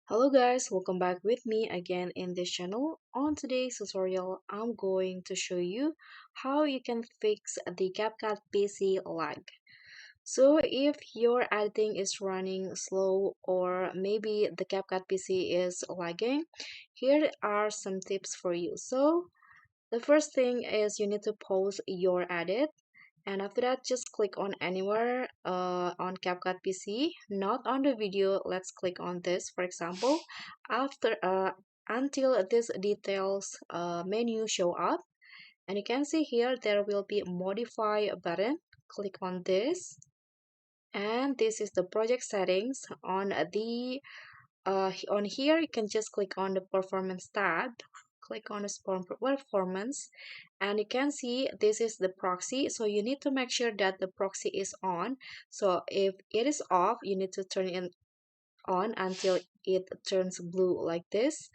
Hello guys, welcome back with me again in this channel. On today's tutorial, I'm going to show you how you can fix the CapCut PC lag. So if your editing is running slow or maybe the CapCut PC is lagging, here are some tips for you. So the first thing is you need to pause your edit, and after that just click on anywhere on CapCut PC, not on the video. Let's click on this, for example, after until this details menu show up, and you can see here there will be modify button. Click on this, and this is the project settings. On here you can just click on the performance tab, click on the performance, and you can see this is the proxy. So you need to make sure that the proxy is on. So if it is off, you need to turn it on until it turns blue like this.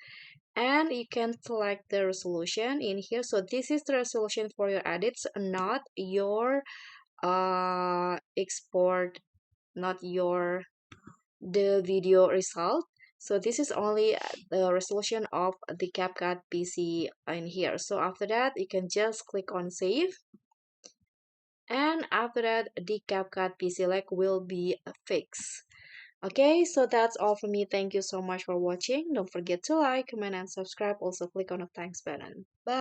And you can select the resolution in here. So this is the resolution for your edits, not your export, not your the video result. So this is only the resolution of the CapCut PC in here. So after that, you can just click on save. And after that, the CapCut PC lag will be fixed. Okay, so that's all for me. Thank you so much for watching. Don't forget to like, comment, and subscribe. Also click on the thanks button. Bye.